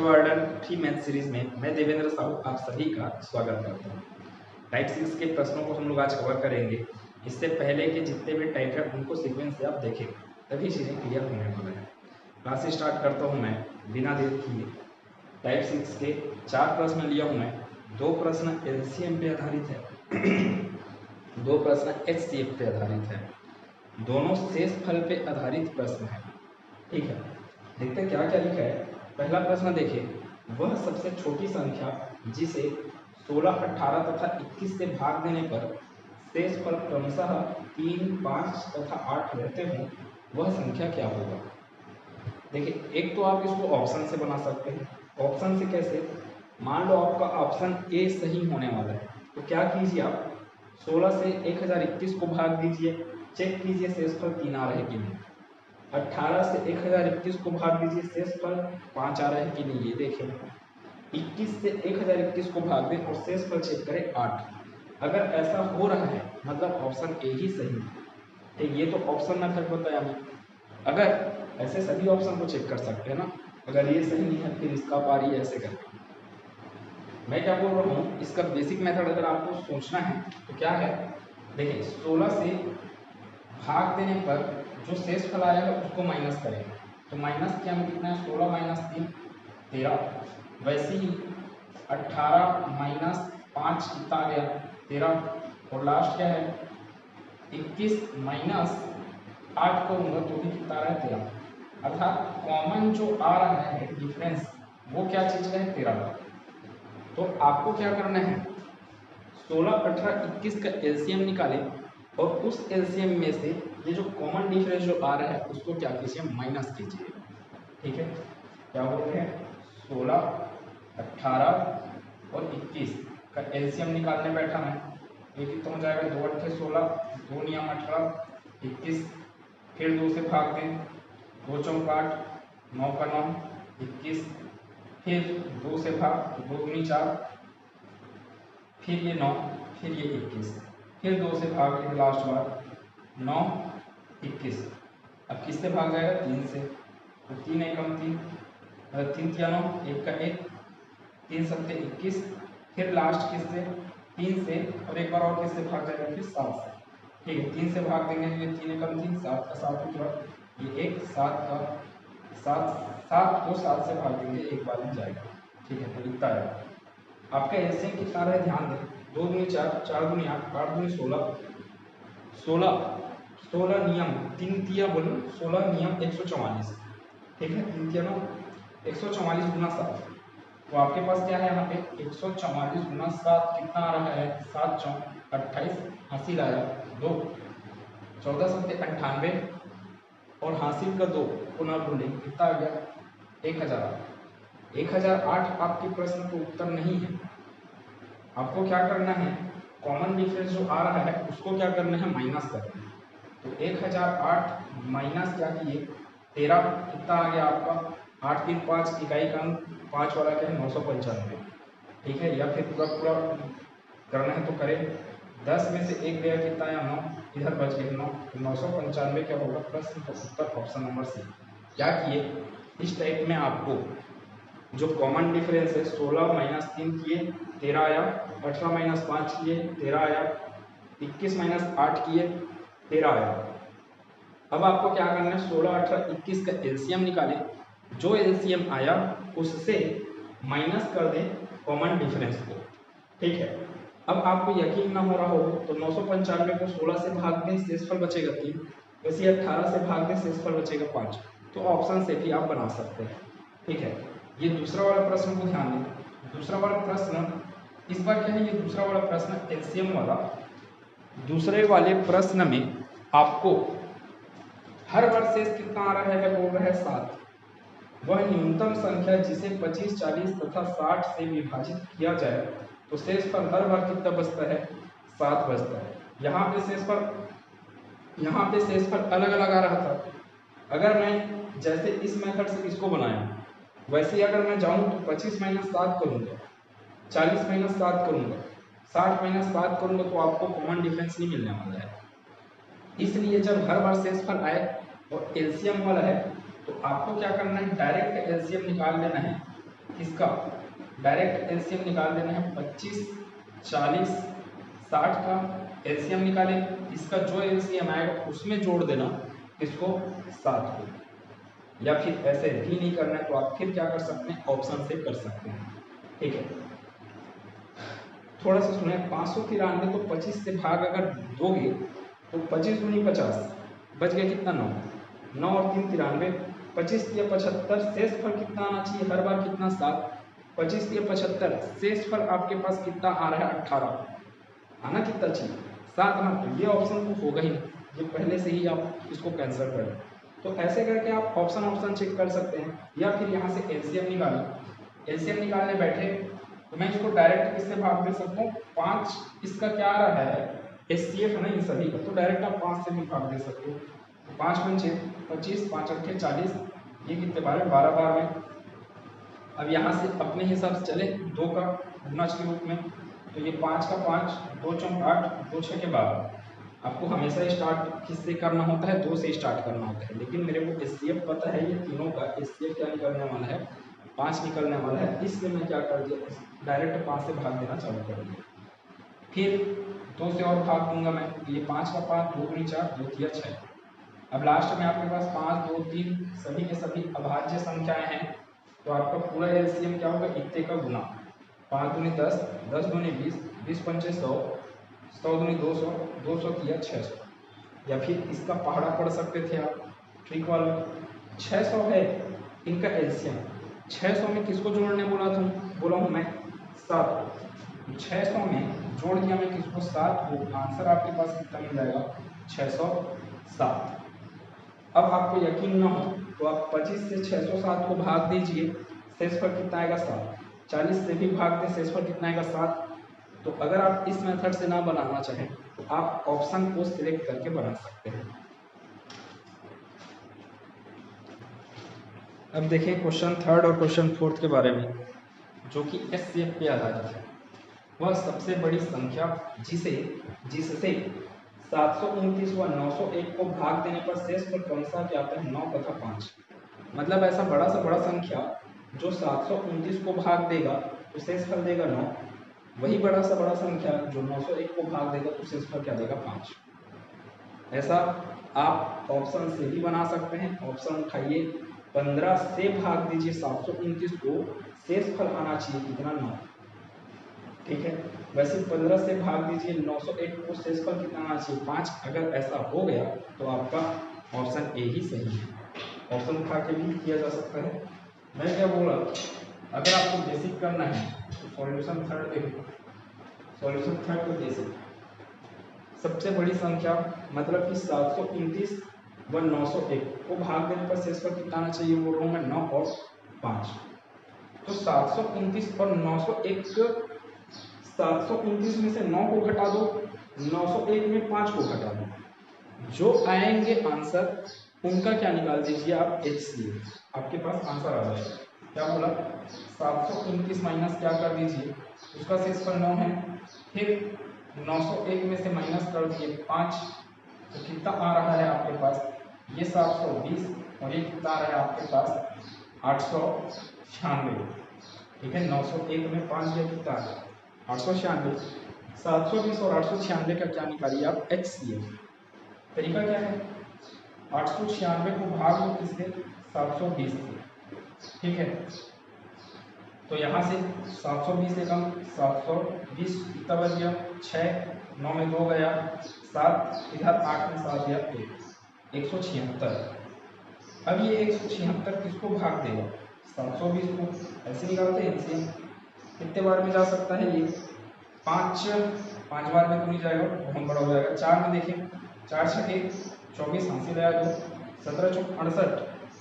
विश्ववर्धन free math series में मैं देवेंद्र साहू आप सभी का स्वागत करता हूँ। टाइप 6 के प्रश्नों को हम लोग आज कवर करेंगे। इससे पहले के जितने भी टाइप है उनको सीक्वेंस से आप देखेंगे तभी चीज़ें क्लियर होने वाला है। क्लास स्टार्ट करता हूँ मैं बिना देर किए। टाइप 6 के 4 प्रश्न लिया हूँ मैं। 2 प्रश्न LCM पे आधारित है, 2 प्रश्न HCF पे आधारित है, दोनों शेष फल पे आधारित प्रश्न है। ठीक है, देखते हैं क्या क्या लिखा है। पहला प्रश्न देखिए, वह सबसे छोटी संख्या जिसे 16, 18 तथा 21 से भाग देने पर शेष फल क्रमशः 3, 5 तथा 8 रहते हों, वह संख्या क्या होगा। देखिए, एक तो आप इसको ऑप्शन से बना सकते हैं। ऑप्शन से कैसे? मान लो आपका ऑप्शन ए सही होने वाला है तो क्या कीजिए, आप 16 से 1021 को भाग दीजिए, चेक कीजिए शेषफल 3 आ रहे कि नहीं। 18 से 1021 को भाग दीजिए, शेषफल 5 आ रहा है कि नहीं, ये देखें। 21 से 1021 को भाग दें और शेषफल चेक करें 8। अगर ऐसा हो रहा है मतलब ऑप्शन ए ही सही है। ये तो ऑप्शन मेथड बताया मैं। अगर ऐसे सभी ऑप्शन को चेक कर सकते हैं ना। अगर ये सही नहीं है फिर इसका पारी ऐसे करके। मैं क्या बोल रहा हूँ, इसका बेसिक मेथड अगर आपको सोचना है तो क्या है, देखिए 16 से भाग देने पर जो शेष फल आएगा उसको माइनस करेंगे। तो माइनस क्या में कितना है, 16 माइनस 3 13। वैसे ही 18 माइनस 5 कितना आ गया, 13। और लास्ट क्या है, 21 माइनस 8 करूँगा तो भी कितना आ रहा है, 13। अर्थात कॉमन जो आ रहा है डिफरेंस वो क्या चीज़ का है, 13 का। तो आपको क्या करना है, 16, 18, 21 का LCM निकालें और उस LCM में से ये जो कॉमन डिफरेंस जो आ रहा है उसको क्या कीजिए, माइनस कीजिए। ठीक है, क्या बोल रहे हैं, 16, 18 और 21 का LCM निकालने बैठा मैं। ये कितना हो जाएगा, 2 8 16, 2 नियम 18, 21। फिर 2 से भाग दें, 2 चौक 8, 9 का 9, 21। फिर 2 से भाग, 2 दूनी 4, फिर ये 9, फिर ये 21, फिर 2 से भाग लेंगे लास्ट बार, 9, 21। अब किससे भाग जाएगा, 3 से। तो 3 एकम 3, 3 3 9, 1 का 1, 3 सत्ते 21। फिर लास्ट किससे, 3 से, और एक बार और किससे भाग जाएगा, फिर 7 से। ठीक है, 3 से भाग देंगे तो ये 3 एकम 3, 7 का 7 हो गया, ये 1, 7 का 7, 7 को 7 से भाग देंगे, एक बार में जाएगा। ठीक है, तो इतना है आपका LCM कितना रहा है, ध्यान दें। 2 दूनी 4, 4 दूनी 8, 8 दूनी 16, 16 नियम 3 तिया बोलो, 16 नियम 144। ठीक है, 3 तिया 9, 144 गुना 7। तो आपके पास क्या है यहाँ पे, 144 गुना 7 कितना आ रहा है, 7 चौक 28, हासिल आया 2, 14 सत्ते 98 और हासिल का 2 को ना भूलें, कितना आ गया, 1008। 1008 आपके प्रश्न का उत्तर नहीं है। आपको क्या करना है, कॉमन डिफरेंस जो आ रहा है उसको क्या करना है, माइनस करना है। तो 1008 माइनस क्या किए, 13, कितना आ गया आपका, 8 3 5, इकाई का अंक 5 वाला क्या है, 995। ठीक है, या फिर पूरा पूरा करना है तो करें। 10 में से 1 गया, कितना आया, 9, इधर बच गए 9, तो 995 क्या होगा, प्रश्न का उत्तर ऑप्शन नंबर सी। क्या किए, इस टाइप में आपको जो कॉमन डिफरेंस है 16 माइनस 3 किए 13 आया, 18 माइनस 5 किए 13 आया, 21 माइनस 8 किए 13 आया। अब आपको क्या करना है, 16, 18, 21 का LCM निकालें। जो LCM आया उससे माइनस कर दें कॉमन डिफरेंस को। ठीक है, अब आपको यकीन ना हो रहा हो तो 995 को 16 से भाग दें, शेषफल बचेगा 3। वैसे 18 से भाग दें, शेषफल बचेगा 5। तो ऑप्शन से भी आप बना सकते हैं। ठीक है, ये दूसरा वाला प्रश्न को ध्यान दें। दूसरा वाला प्रश्न इस बार क्या है, ये दूसरा वाला प्रश्न LCM वाला। दूसरे वाले प्रश्न में आपको हर बार शेष कितना आ रहा है, बोल रहा है 7। वह न्यूनतम संख्या जिसे 25, 40 तथा 60 से विभाजित किया जाए तो शेषफल हर बार कितना बचता है, 7 बचता है। यहाँ पे शेषफल अलग अलग आ रहा था। अगर मैं जैसे इस मेथड से इसको बनाया वैसे ही अगर मैं जाऊं तो 25 माइनस 7 करूंगा, 40 माइनस 7 करूंगा, 60 माइनस 7 करूंगा तो आपको कॉमन डिफरेंस नहीं मिलने वाला है। इसलिए जब हर बार शेषफल आए और LCM वाला है तो आपको क्या करना है, डायरेक्ट LCM निकाल लेना है। इसका डायरेक्ट एलसीएम निकाल देना है। 25, 40, 60 का एलसीएम निकाले, इसका जो एलसीएम आएगा उसमें जोड़ देना इसको 7 को। या फिर ऐसे भी नहीं करना है तो आप फिर क्या कर सकते हैं, ऑप्शन से कर सकते हैं। ठीक है, थोड़ा सा सुने। 593 को 25 से भाग अगर दोगे तो 25 दूनी 50, बच गया कितना 9, 9 और 3 93, 25 या 75, शेष फल कितना आना चाहिए हर बार कितना 7, 25 या 75, शेष फल आपके पास कितना आ रहा है 18, आना कितना चाहिए 7 ना, तो ये ऑप्शन तो होगा ही नहीं, ये पहले से ही आप इसको कैंसिल करें। तो ऐसे करके आप ऑप्शन चेक कर सकते हैं। या फिर यहाँ से एलसीएम निकालें, एलसीएम निकालने बैठे तो मैं इसको डायरेक्ट किससे भाग दे सकता हूँ, 5 इसका क्या आ रहा है एचसीएफ है ना इन सभी का, तो डायरेक्ट आप 5 से भी भाग दे सकते हो। 5 पंचे 25, 5 अट्ठे 40, ये कितने बार है 12 बार में। अब यहाँ से अपने हिसाब से चले 2 का गुणज के रूप में, तो ये 5 का 5, 2 चौक 8, 2 छः के 12। आपको हमेशा स्टार्ट किससे करना होता है, 2 से स्टार्ट करना होता है, लेकिन मेरे को एचसीएफ पता है ये तीनों का एचसीएफ क्या निकलने वाला है 5 निकलने वाला है, इसलिए मैं क्या कर दिया डायरेक्ट 5 से भाग देना चालू कर दिया। फिर 2 से और भाग दूंगा मैं, ये 5 का 5, 2 दूनी 4, 2 तिया 6। अब लास्ट में आपके पास 5, 2, 3 सभी के सभी अभाज्य संख्याएं हैं, तो आपका पूरा एलसीएम क्या होगा इतने का गुना, 5 दूनी 10, 10 दूनी 20, 20 पंचे 100, 100 दूनी 200, 200 तिया 600। या फिर इसका पहाड़ा पढ़ सकते थे आप ट्रिक वाला, 600 है इनका एलसीएम, 600 में किसको जोड़ने बोला हूँ मैं 7, 600 में जोड़ दिया मैं किसको 7 को, आंसर आपके पास कितना मिल जाएगा 607। अब आपको यकीन ना हो तो आप 25 से 607 को भाग दीजिए, शेषफल कितना आएगा 7, 40 से भी भाग दें शेषफल कितना आएगा 7। तो अगर आप इस मेथड से ना बनाना चाहें तो आप ऑप्शन को सिलेक्ट करके बना सकते हैं। अब देखिए क्वेश्चन 3 और क्वेश्चन 4 के बारे में, जो कि एचसीएफ पे आधारित है। वह सबसे बड़ी संख्या जिससे 729 व 901 को भाग देने पर शेषफल क्रमशः क्या आता है 9 तथा 5। मतलब ऐसा बड़ा सा बड़ा संख्या जो 729 को भाग देगा तो शेषफल देगा 9, वही बड़ा सा बड़ा संख्या जो 901 को भाग देगा तो शेषफल क्या देगा 5। ऐसा आप ऑप्शन से भी बना सकते हैं। ऑप्शन उठाइए, 15 से भाग दीजिए 729 को, शेषफल आना चाहिए कितना 9। ठीक है, वैसे 15 से भाग दीजिए 901 को, शेषफल कितना आना चाहिए 5। अगर ऐसा हो गया तो आपका ऑप्शन ए ही सही है। ऑप्शन उठा के भी किया जा सकता है। मैं क्या बोला, अगर आपको बेसिक करना है तो सॉल्यूशन 3 देखो, सॉल्यूशन 3 को बेसिक सबसे बड़ी संख्या मतलब कि 729 व 901 को भाग देने पर शेषफल कितना आना चाहिए बोल रहा हूँ मैं 9 और 5। तो 729 और 901, 729 में से 9 को घटा दो, 901 में 5 को घटा दो, जो आएंगे आंसर उनका क्या निकाल दीजिए आप एचसीएफ, आपके पास आंसर आ जाएगा। क्या बोला, 729 माइनस क्या कर दीजिए, उसका शेषफल 9 है, फिर 901 में से माइनस कर दिए 5, तो कितना आ रहा है आपके पास ये 720, और ये कितना आ रहा है आपके पास 896। ठीक है, 901 में 5 दिया कितना आ रहा है 896, 720 और 896 का क्या निकालिए आप एचसीएफ। तरीका क्या है, 896 को भाग दो किससे 720 से। ठीक है, तो यहाँ से 720 एकम 720 कितना बच गया 6, 9 में 2 गया 7, इधर 8 में 7 गया 176। अब ये 176 किसको भाग देगा 720 को, ऐसे निकालते हैं एलसीएम। कितने बार में जा सकता है ये 5 बार में तो नहीं जाएगा, बहुत बड़ा हो जाएगा। 4 में देखें, 4 छठे 24, हासिल आया 2, 17 चौक 68,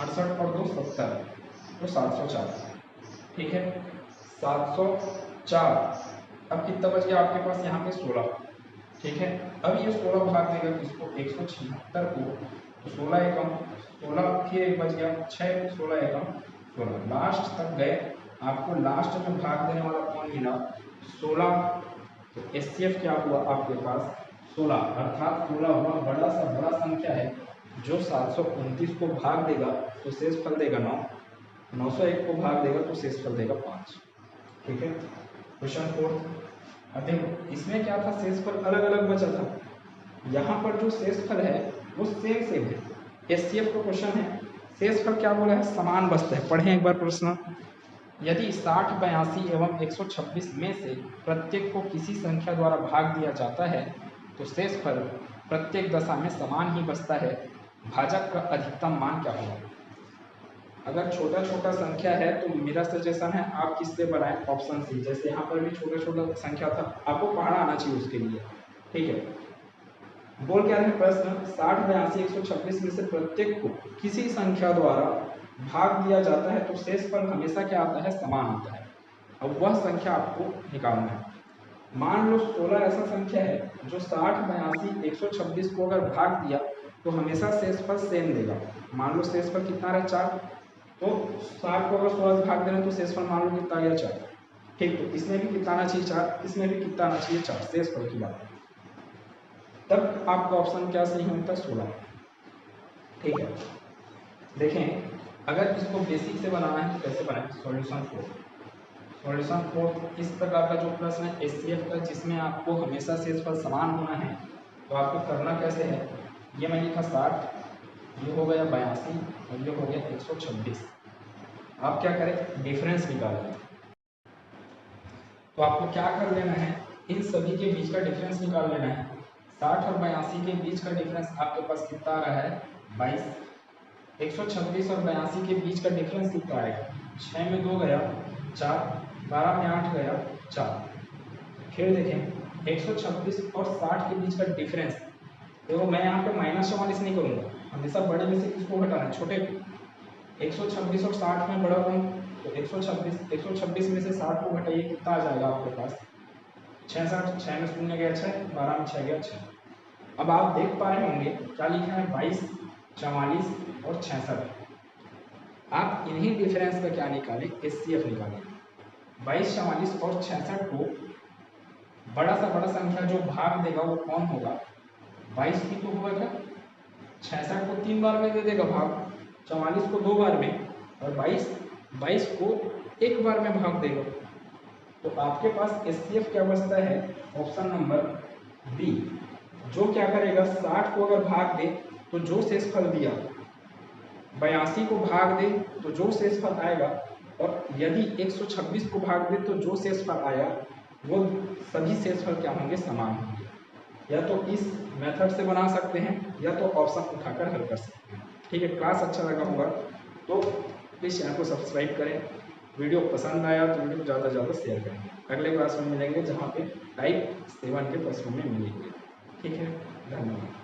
68 और 2 70, तो 704। ठीक है, 704। अब कितना बच गया आपके पास यहाँ पे 16। ठीक है, अब ये 16 भाग देगा किसको 176 को, तो 16 एकम 16, फिर एक बच गया 6, 16 एकम 16, लास्ट तक गए। आपको लास्ट में भाग देने वाला कौन मिला 16, तो एचसीएफ क्या हुआ आपके पास 16, अर्थात 16 हुआ बड़ा सा बड़ा संख्या है जो 729 को भाग देगा तो शेषफल देगा 9। 901 को भाग देगा तो शेषफल देगा 5। ठीक है, क्वेश्चन 4। अब देखो इसमें क्या था, शेषफल अलग अलग बचा था, यहाँ पर जो शेषफल है वो सेम सेम है। एचसीएफ का क्वेश्चन है, शेषफल क्या बोला है, समान बचता है। पढ़ें एक बार प्रश्न। यदि 60, 82 एवं 126 में से प्रत्येक को किसी संख्या द्वारा भाग दिया जाता है तो शेषफल प्रत्येक दशा में समान ही बचता है। भाजक का अधिकतम मान क्या होगा? अगर छोटा छोटा संख्या है तो मेरा सजेशन है आप किससे बनाएं, ऑप्शन सी। जैसे यहाँ पर भी छोटा छोटा संख्या था, आपको पढ़ना आना चाहिए उसके लिए। ठीक है, बोल क्या है प्रश्न, 60, 82, 126 में से प्रत्येक को किसी संख्या द्वारा भाग दिया जाता है तो शेषफल हमेशा क्या आता है, समान आता है। अब वह संख्या आपको निकालना है। मान लो 16 ऐसा संख्या है जो 60, 82, 126 को अगर भाग दिया तो हमेशा शेषफल सेम देगा। मान लो शेषफल कितना रहा, 4, तो 60 को अगर 16 से भाग दे रहे हैं तो शेषफल मान लो कितना गया, 4। ठीक, तो इसमें भी कितना आना चाहिए, 4, इसमें भी कितना आना चाहिए, 4, शेषफल की बात है। तब आपका ऑप्शन क्या सही होता है, 16। ठीक है, देखें अगर इसको बेसिक से बनाना है तो कैसे बनाएं, सॉल्यूशन 4 इस प्रकार का जो प्रश्न है एचसीएफ का, जिसमें आपको हमेशा शेषफल समान होना है, तो आपको करना कैसे है, ये मैं लिखा 60, ये हो गया 82 और ये हो गया 126। आप क्या करें, डिफरेंस निकालें। तो आपको क्या कर लेना है, इन सभी के बीच का डिफरेंस निकाल लेना है। 60 और 82 के बीच का डिफरेंस आपके पास कितना आ रहा है, 22। 126 और 82 के बीच का डिफरेंस कितना आएगा, 6 में 2 गया 4, 12 में 8 गया 4। फिर देखें 126 और 60 के बीच का डिफरेंस, देखो मैं यहाँ पे -44 नहीं करूँगा, हमेशा बड़े में से किसको घटाना है, छोटे को। 126 और 60 में बड़ा कौन, तो 126 में से 60 को घटाइए, कितना आ जाएगा आपके पास, 66। 6 में 0 गया 6, 12 में 6 गया 6। अब आप देख पा रहे होंगे क्या लिखा है, 22, 44 और 66। आप इन्हीं डिफरेंस का क्या निकालें, एचसीएफ निकालें। 22, 44 और 66 को बड़ा सा बड़ा संख्या जो भाग देगा वो कौन होगा, 22 भी तो होगा क्या, 66 को 3 बार में दे देगा भाग, 44 को 2 बार में, और 22 को 1 बार में भाग देगा। तो आपके पास एचसीएफ क्या बचता है, ऑप्शन नंबर बी, जो क्या करेगा, 60 को अगर भाग दे तो जो शेषफल दिया, 82 को भाग दे तो जो शेषफल आएगा, और यदि 126 को भाग दे तो जो शेषफल आया वो सभी शेषफल क्या होंगे, समान होंगे। या तो इस मेथड से बना सकते हैं या तो ऑप्शन उठाकर हल कर सकते हैं। ठीक है, क्लास अच्छा लगा होगा तो प्लीज़ चैनल को सब्सक्राइब करें। वीडियो पसंद आया तो वीडियो को ज़्यादा से ज़्यादा शेयर करें। अगले क्लास में मिलेंगे जहाँ पे टाइप 7 के प्रश्नों में मिलेंगे। ठीक है, धन्यवाद।